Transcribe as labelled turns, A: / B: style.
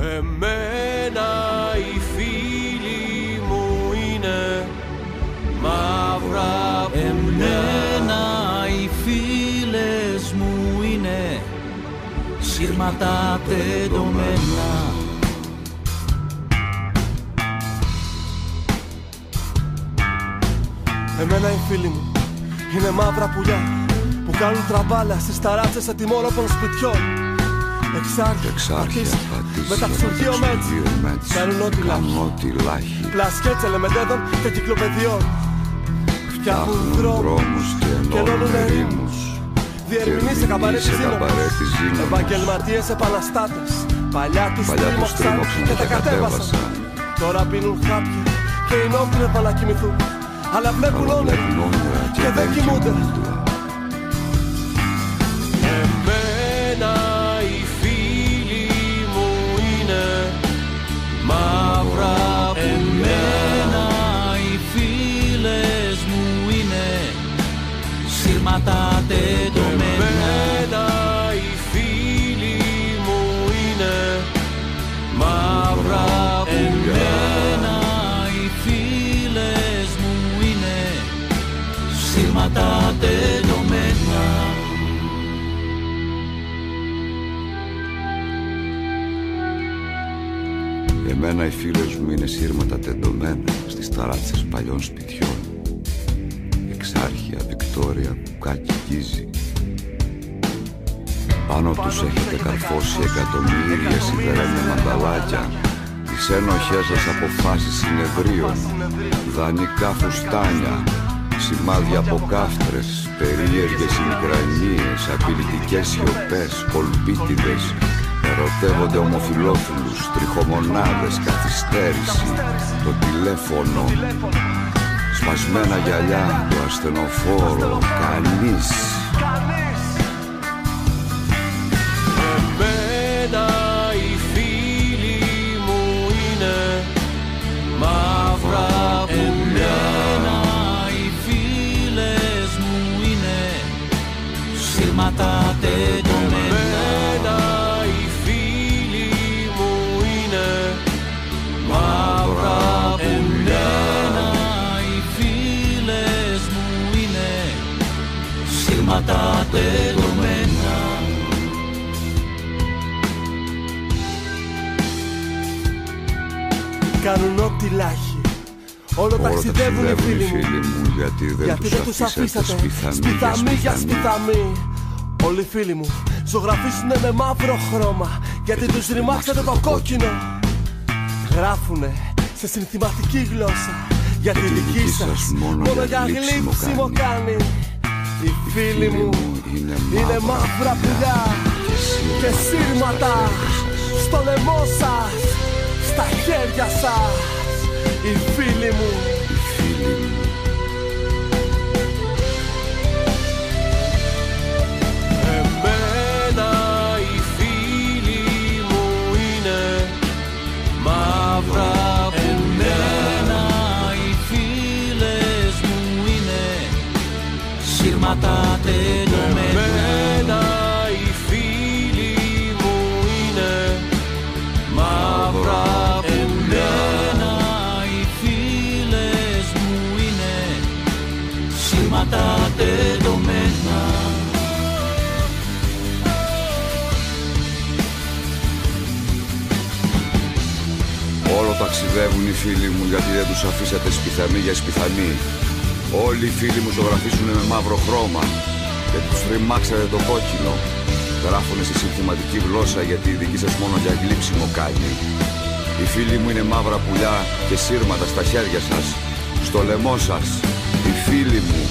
A: Εμένα οι φίλοι μου είναι μαύρα πουλιά.
B: Εμένα οι φίλες μου είναι σύρματα τεντωμένα.
A: Εμένα οι φίλοι μου είναι μαύρα πουλιά που κάνουν τραμπάλα στις ταράτσες ετοιμόρροπων σπιτιών. Εξάρχεια, μεταξουργείο μέτς, κάνουν ό,τι λάχει. Πλασκέτς ελεμεντέδων και κυκλοπαιδιών. Φτιάχνουν δρόμους και ενώνουν ερήμους. Διερμηνείς σε καμπαρέ της Δύναμος. Επαγγελματίες επαναστάτες. Παλιά τους τρίμωξαν και τα κατέβασαν. Τώρα πίνουν χάπια και είναι όπλευα να κοιμηθούν. Αλλά βλέπουν όνειρα και δεν κοιμούνται. Εμένα οι φίλοι μου είναι μαύρα πουλιά.
B: Εμένα οι φίλες μου είναι σύρματα τεντωμένα.
A: Εμένα οι φίλοι μου είναι μαύρα πουλιά.
B: Εμένα οι φίλες μου είναι σύρματα τεντωμένα.
C: Εμένα οι φίλες μου είναι σύρματα τεντωμένα στις ταράτσες παλιών σπιτιών. Εξάρχεια, Βικτόρια, Κουκάκι, Γκίζη. Πάνω τους έχετε καρφώσει εκατομμύρια σιδερένια μανταλάκια, τις ένοχές σας αποφάσεις συνεδρίων, δανεικά φουστάνια, σημάδια από κάφτρες, περίεργες ημικρανίες, απειλητικές σιωπές, κολπίτιδες. Ερωτεύονται ομοφυλόφιλους, τριχομονάδες, καθυστέρηση, το τηλέφωνο, σπασμένα γυαλιά, το ασθενοφόρο, κανείς.
A: Εμένα οι φίλοι μου είναι μαύρα πουλιά.
B: Εμένα οι φίλες μου είναι σύρματα τεντωμένα. Σύρματα τεντωμένα.
A: Κάνουν ό,τι λάχει. Όλο ταξιδεύουν οι φίλοι μου.
C: Γιατί δεν τους αφήσατε
A: σπιθαμή για σπιθαμή. Όλοι οι φίλοι μου ζωγραφίσουνε με μαύρο χρώμα, γιατί τους ρημάξατε το κόκκινο. Γράφουνε σε συνθηματική γλώσσα, γιατί η δική σας μόνο για γλύψιμο κάνει. Οι φίλοι μου είναι μαύρα πουλιά και σύρματα στο λαιμό σας, στα χέρια σας. Οι φίλοι μου. Εμένα οι φίλοι μου είναι μαύρα πουλιά.
B: Εμένα οι φίλες μου είναι σύρματα τεντωμένα.
A: Εμένα οι φίλοι μου είναι μαύρα πουλιά.
B: Εμένα οι φίλες μου είναι σύρματα τεντωμένα.
C: Όλο ταξιδεύουν οι φίλοι μου, γιατί δεν τους αφήσατε σπιθαμή για σπιθαμή. Όλοι οι φίλοι μου ζωγραφίσουνε με μαύρο χρώμα, γιατί τους ρημάξατε το κόκκινο. Γράφουνε σε συνθηματική γλώσσα, γιατί η δική σας μόνο για γλύψιμο κάνει. Οι φίλοι μου είναι μαύρα πουλιά και σύρματα στα χέρια σας, στο λαιμό σας. Οι φίλοι μου